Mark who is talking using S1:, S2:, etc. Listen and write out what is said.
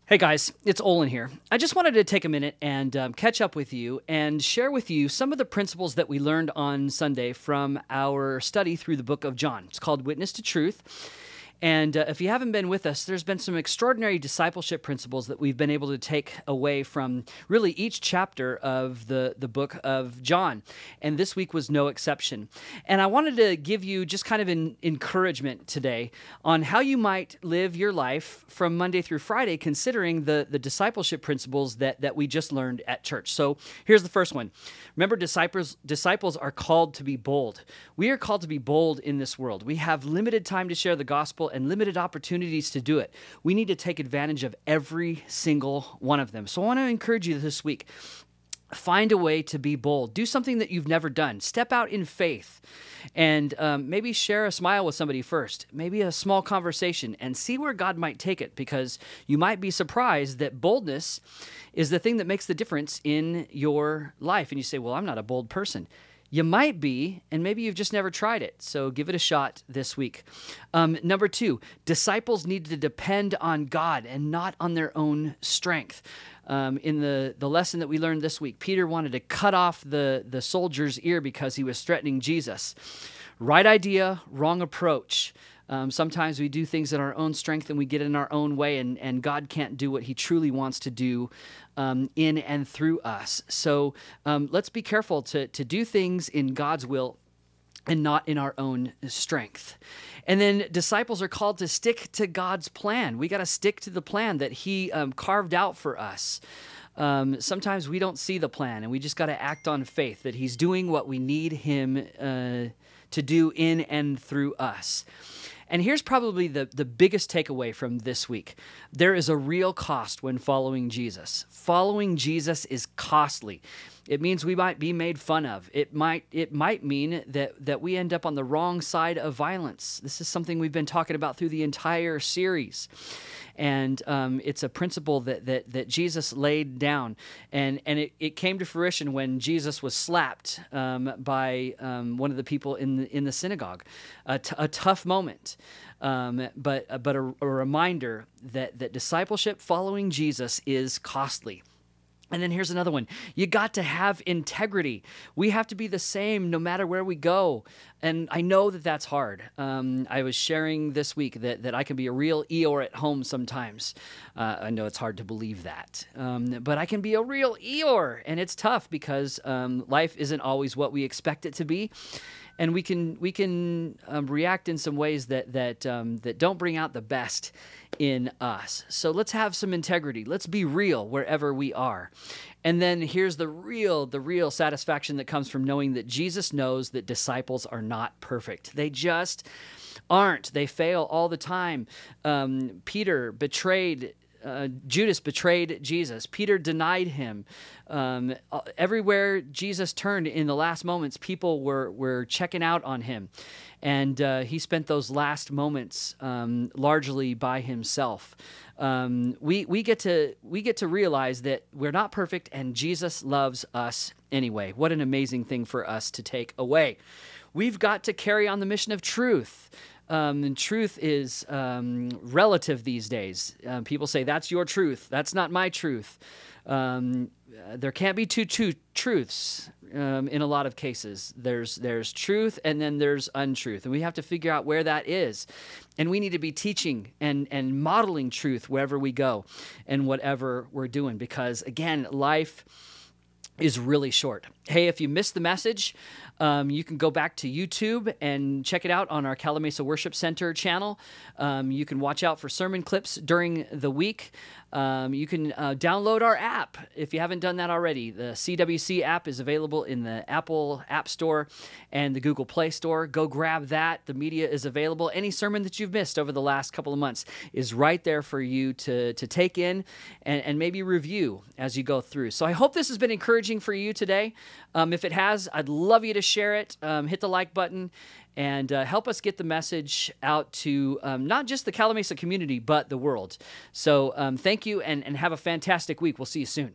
S1: Hey guys, it's Olin here. I just wanted to take a minute and catch up with you and share with you some of the principles that we learned on Sunday from our study through the book of John. It's called Witness to Truth. And if you haven't been with us, there's been some extraordinary discipleship principles that we've been able to take away from really each chapter of the book of John. And this week was no exception. And I wanted to give you just kind of an encouragement today on how you might live your life from Monday through Friday, considering the discipleship principles that we just learned at church. So here's the first one. Remember, disciples are called to be bold. We are called to be bold in this world. We have limited time to share the gospel and limited opportunities to do it. We need to take advantage of every single one of them. So I want to encourage you this week. Find a way to be bold. Do something that you've never done. Step out in faith and maybe share a smile with somebody first, maybe a small conversation, and see where God might take it, because you might be surprised that boldness is the thing that makes the difference in your life. And you say, well, I'm not a bold person. You might be, and maybe you've just never tried it. So give it a shot this week. Number 2, disciples need to depend on God and not on their own strength. In the lesson that we learned this week, Peter wanted to cut off the soldier's ear because he was threatening Jesus. Right idea, wrong approach. Sometimes we do things in our own strength and we get in our own way, and God can't do what he truly wants to do in and through us. So let's be careful to do things in God's will and not in our own strength. And then disciples are called to stick to God's plan. We got to stick to the plan that he carved out for us. Sometimes we don't see the plan, and we just got to act on faith that he's doing what we need him to do in and through us. And here's probably the biggest takeaway from this week. There is a real cost when following Jesus. Following Jesus is costly. It means we might be made fun of. It might mean that we end up on the wrong side of violence. This is something we've been talking about through the entire series. And it's a principle that Jesus laid down. And it came to fruition when Jesus was slapped by one of the people in the synagogue. A tough moment, but a reminder that discipleship following Jesus is costly. And then here's another one. You got to have integrity. We have to be the same no matter where we go. And I know that that's hard. I was sharing this week that I can be a real Eeyore at home sometimes. I know it's hard to believe that. But I can be a real Eeyore. And it's tough because life isn't always what we expect it to be. And we can react in some ways that don't bring out the best in us. So let's have some integrity. Let's be real wherever we are. And then here's the real satisfaction that comes from knowing that Jesus knows that disciples are not perfect. They just aren't. They fail all the time. Judas betrayed Jesus. Peter denied him. Everywhere Jesus turned in the last moments, people were checking out on him. And he spent those last moments largely by himself. We get to realize that we're not perfect, and Jesus loves us anyway. What an amazing thing for us to take away. We've got to carry on the mission of truth. And truth is relative these days. People say, that's your truth. That's not my truth. There can't be two truths in a lot of cases. There's truth, and then there's untruth. And we have to figure out where that is. And we need to be teaching and modeling truth wherever we go and whatever we're doing. Because, again, life is really short. Hey, if you missed the message, you can go back to YouTube and check it out on our Calamasa Worship Center channel. You can watch out for sermon clips during the week. You can download our app if you haven't done that already. The CWC app is available in the Apple App Store and the Google Play Store. Go grab that. The media is available. Any sermon that you've missed over the last couple of months is right there for you to take in and maybe review as you go through. So I hope this has been encouraging for you today. If it has, I'd love you to share it. Hit the like button and help us get the message out to not just the Calamasa community, but the world. So thank you and have a fantastic week. We'll see you soon.